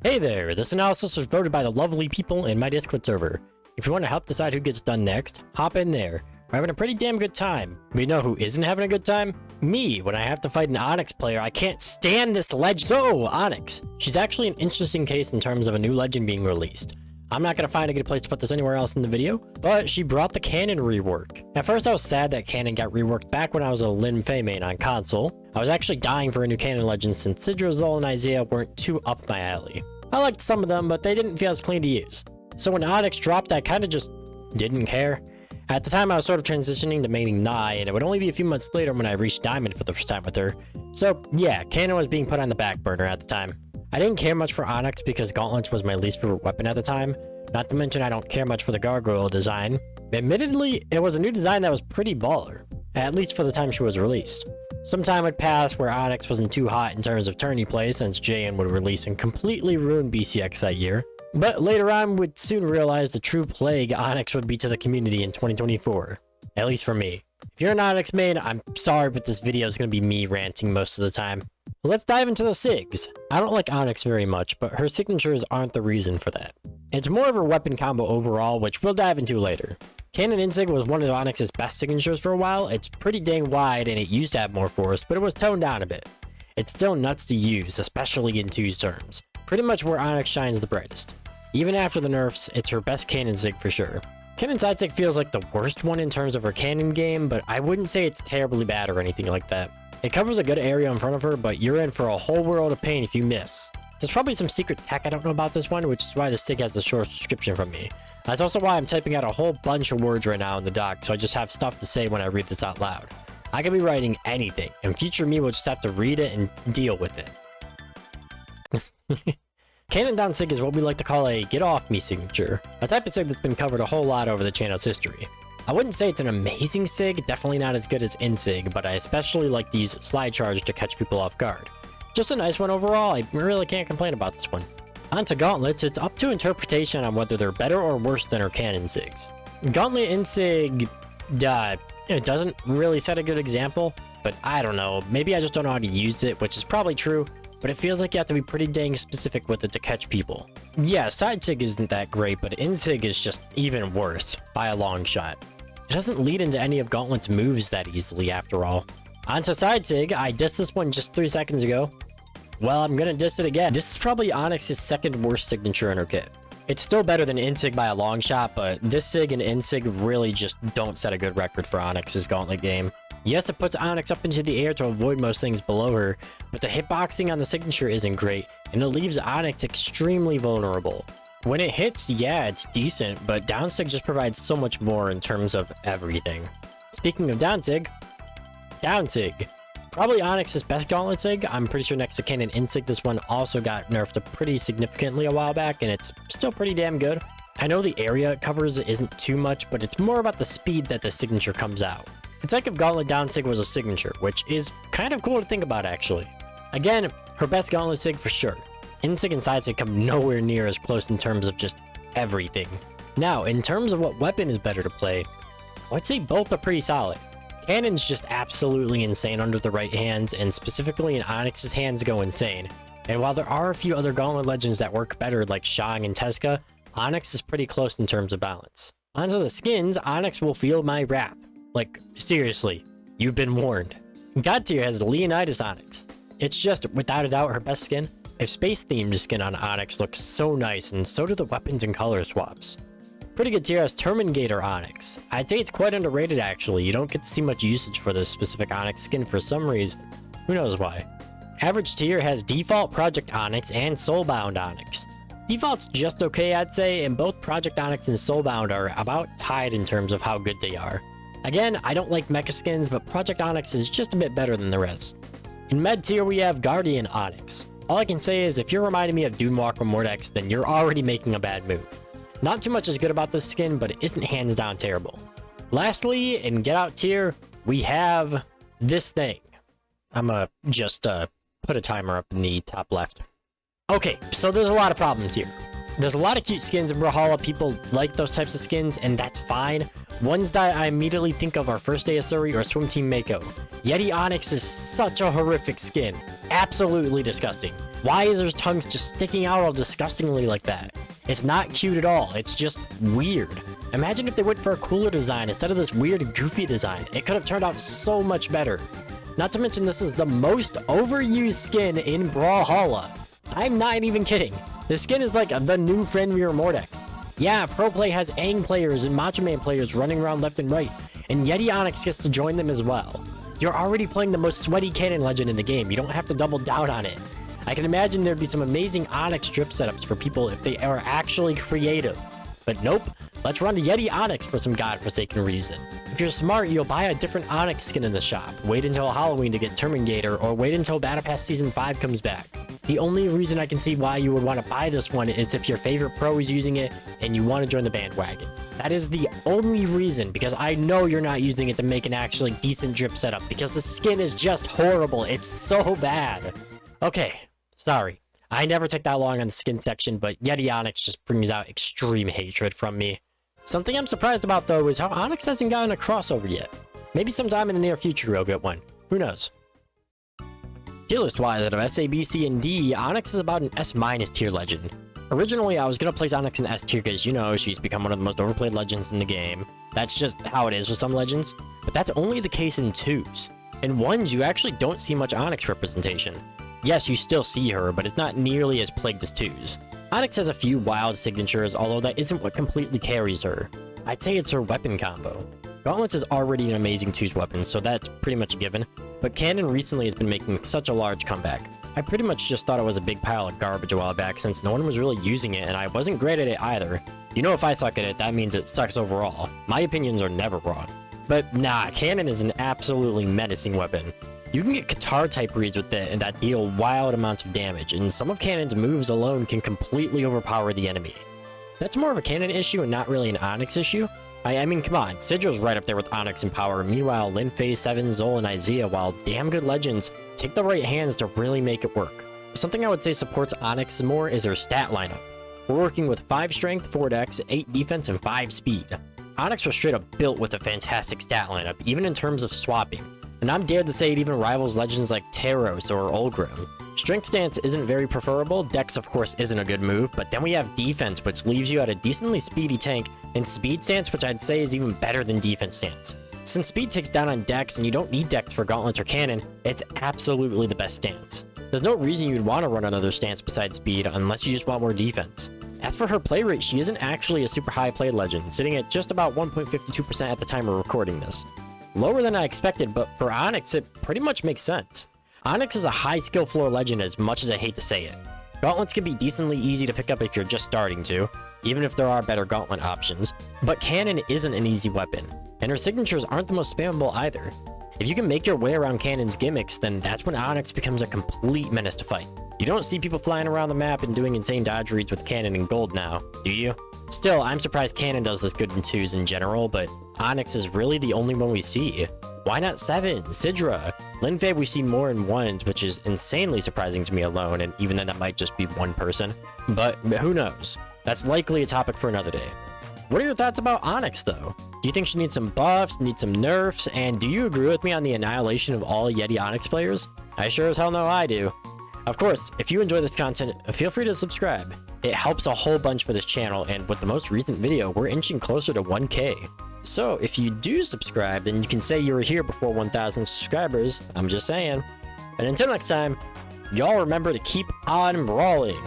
Hey there, this analysis was voted by the lovely people in my Discord server. If you want to help decide who gets done next, hop in there. We're having a pretty damn good time. But you know who isn't having a good time? Me, when I have to fight an Onyx player. I can't stand this legend. So, Onyx. She's actually an interesting case in terms of a new legend being released. I'm not going to find a good place to put this anywhere else in the video, but she brought the Cannon rework. At first I was sad that Cannon got reworked back when I was a Lin Fei main on console. I was actually dying for a new Cannon legend since Sidra, Zol, and Isaiah weren't too up my alley. I liked some of them, but they didn't feel as clean to use. So when Onyx dropped, I kind of just didn't care. At the time, I was sort of transitioning to maining Nai, and it would only be a few months later when I reached Diamond for the first time with her. So yeah, Cannon was being put on the back burner at the time. I didn't care much for Onyx because Gauntlet was my least favorite weapon at the time. Not to mention I don't care much for the gargoyle design. Admittedly, it was a new design that was pretty baller, at least for the time she was released. Some time would pass where Onyx wasn't too hot in terms of tourney play since JN would release and completely ruin BCX that year. But later on, would soon realize the true plague Onyx would be to the community in 2024. At least for me. If you're an Onyx main, I'm sorry, but this video is going to be me ranting most of the time. Let's dive into the SIGs. I don't like Onyx very much, but her signatures aren't the reason for that. It's more of a weapon combo overall, which we'll dive into later. Cannon Insig was one of Onyx's best signatures for a while. It's pretty dang wide and it used to have more force, but it was toned down a bit. It's still nuts to use, especially in 2's terms. Pretty much where Onyx shines the brightest. Even after the nerfs, it's her best Cannon Sig for sure. Cannon Side Sig feels like the worst one in terms of her cannon game, but I wouldn't say it's terribly bad or anything like that. It covers a good area in front of her, but you're in for a whole world of pain if you miss. There's probably some secret tech I don't know about this one, which is why the Sig has the short description from me. That's also why I'm typing out a whole bunch of words right now in the doc, so I just have stuff to say when I read this out loud. I could be writing anything, and future me will just have to read it and deal with it. Cannon down Sig is what we like to call a get off me signature, a type of Sig that's been covered a whole lot over the channel's history. I wouldn't say it's an amazing Sig, definitely not as good as Insig, but I especially like to use slide charge to catch people off guard. Just a nice one overall, I really can't complain about this one. On to Gauntlets, it's up to interpretation on whether they're better or worse than her Cannon Sigs. Gauntlet Insig, it doesn't really set a good example, but I don't know, maybe I just don't know how to use it, which is probably true, but it feels like you have to be pretty dang specific with it to catch people. Yeah, Side Sig isn't that great, but Insig is just even worse, by a long shot. It doesn't lead into any of Gauntlet's moves that easily after all. On to Side Sig, I dissed this one just 3 seconds ago. Well, I'm gonna diss it again. This is probably Onyx's second worst signature in her kit. It's still better than Insig by a long shot, but this Sig and Insig really just don't set a good record for Onyx's Gauntlet game. Yes, it puts Onyx up into the air to avoid most things below her, but the hitboxing on the signature isn't great, and it leaves Onyx extremely vulnerable. When it hits, yeah, it's decent, but down Sig just provides so much more in terms of everything. Speaking of down Sig, probably Onyx's best Gauntlet Sig. I'm pretty sure next to Cannon Insig, this one also got nerfed pretty significantly a while back, and it's still pretty damn good. I know the area it covers isn't too much, but it's more about the speed that the signature comes out. It's like if Gauntlet down Sig was a signature, which is kind of cool to think about actually. Again, her best Gauntlet Sig for sure. Insig and Side Sig come nowhere near as close in terms of just everything. Now, in terms of what weapon is better to play, I'd say both are pretty solid. Cannon's just absolutely insane under the right hands, and specifically in Onyx's hands go insane. And while there are a few other Gauntlet legends that work better like Shang and Teska, Onyx is pretty close in terms of balance. Onto the skins, Onyx will feel my wrath. Like, seriously, you've been warned. God tier has Leonidas Onyx. It's just, without a doubt, her best skin. A space-themed skin on Onyx looks so nice, and so do the weapons and color swaps. Pretty good tier has Terminator Onyx. I'd say it's quite underrated actually. You don't get to see much usage for this specific Onyx skin for some reason. Who knows why. Average tier has Default Project Onyx and Soulbound Onyx. Default's just okay I'd say, and both Project Onyx and Soulbound are about tied in terms of how good they are. Again, I don't like mecha skins, but Project Onyx is just a bit better than the rest. In med tier we have Guardian Onyx. All I can say is if you're reminding me of Dunewalker Mordex, then you're already making a bad move. Not too much is good about this skin, but it isn't hands down terrible. Lastly, in Get Out tier, we have this thing. I'ma just put a timer up in the top left. Okay, so there's a lot of problems here. There's a lot of cute skins in Brawlhalla. People like those types of skins, and that's fine. Ones that I immediately think of are First Day of Surrey or Swim Team Mako. Yeti Onyx is such a horrific skin. Absolutely disgusting. Why is his tongues just sticking out all disgustingly like that? It's not cute at all, it's just weird. Imagine if they went for a cooler design instead of this weird goofy design. It could have turned out so much better. Not to mention this is the most overused skin in Brawlhalla. I'm not even kidding. This skin is like the new Fenrir Mordex. Yeah, Pro Play has Aang players and Macho Man players running around left and right, and Yeti Onyx gets to join them as well. You're already playing the most sweaty cannon legend in the game. You don't have to double down on it. I can imagine there'd be some amazing Onyx drip setups for people if they are actually creative. But nope, let's run to Yeti Onyx for some godforsaken reason. If you're smart, you'll buy a different Onyx skin in the shop, wait until Halloween to get Terminator, or wait until Battle Pass Season 5 comes back. The only reason I can see why you would want to buy this one is if your favorite pro is using it and you want to join the bandwagon. That is the only reason, because I know you're not using it to make an actually decent drip setup, because the skin is just horrible. It's so bad. Okay, sorry. I never take that long on the skin section, but Yeti Onyx just brings out extreme hatred from me. Something I'm surprised about, though, is how Onyx hasn't gotten a crossover yet. Maybe sometime in the near future he'll get one. Who knows? Tier list-wise, out of S, A, B, C, and D, Onyx is about an S- tier legend. Originally, I was gonna place Onyx in S tier because, you know, she's become one of the most overplayed legends in the game. That's just how it is with some legends. But that's only the case in 2s. In 1s, you actually don't see much Onyx representation. Yes, you still see her, but it's not nearly as plagued as 2s. Onyx has a few wild signatures, although that isn't what completely carries her. I'd say it's her weapon combo. Gauntlet is already an amazing 2s weapon, so that's pretty much a given. But Cannon recently has been making such a large comeback. I pretty much just thought it was a big pile of garbage a while back since no one was really using it and I wasn't great at it either. You know, if I suck at it, that means it sucks overall. My opinions are never wrong. But nah, Cannon is an absolutely menacing weapon. You can get Qatar type reads with it and that deal wild amounts of damage, and some of Cannon's moves alone can completely overpower the enemy. That's more of a Cannon issue and not really an Onyx issue. I mean, come on, Sidra's right up there with Onyx in power. Meanwhile, Lin Fei, Seven, Zol, and Isaiah, while damn good legends, take the right hands to really make it work. Something I would say supports Onyx more is her stat lineup. We're working with 5 strength, 4 dex, 8 defense, and 5 speed. Onyx was straight up built with a fantastic stat lineup, even in terms of swapping. And I'm dared to say it even rivals legends like Taros or Ulgrim. Strength stance isn't very preferable, dex of course isn't a good move, but then we have defense, which leaves you at a decently speedy tank, and speed stance, which I'd say is even better than defense stance. Since speed takes down on dex and you don't need dex for gauntlets or cannon, it's absolutely the best stance. There's no reason you'd want to run another stance besides speed unless you just want more defense. As for her play rate, she isn't actually a super high played legend, sitting at just about 1.52% at the time of recording this. Lower than I expected, but for Onyx it pretty much makes sense. Onyx is a high skill floor legend as much as I hate to say it. Gauntlets can be decently easy to pick up if you're just starting to, even if there are better gauntlet options, but Cannon isn't an easy weapon, and her signatures aren't the most spammable either. If you can make your way around Cannon's gimmicks, then that's when Onyx becomes a complete menace to fight. You don't see people flying around the map and doing insane dodge reads with Cannon in gold now, do you? Still, I'm surprised Cannon does this good in 2s in general, but Onyx is really the only one we see. Why not 7, Sidra? Lin Fei we see more in 1s, which is insanely surprising to me alone, and even then that might just be one person. But who knows? That's likely a topic for another day. What are your thoughts about Onyx, though? Do you think she needs some buffs, needs some nerfs, and do you agree with me on the annihilation of all Yeti Onyx players? I sure as hell know I do. Of course, if you enjoy this content, feel free to subscribe. It helps a whole bunch for this channel, and with the most recent video, we're inching closer to 1K. So, if you do subscribe, then you can say you were here before 1,000 subscribers. I'm just saying. And until next time, y'all remember to keep on brawling.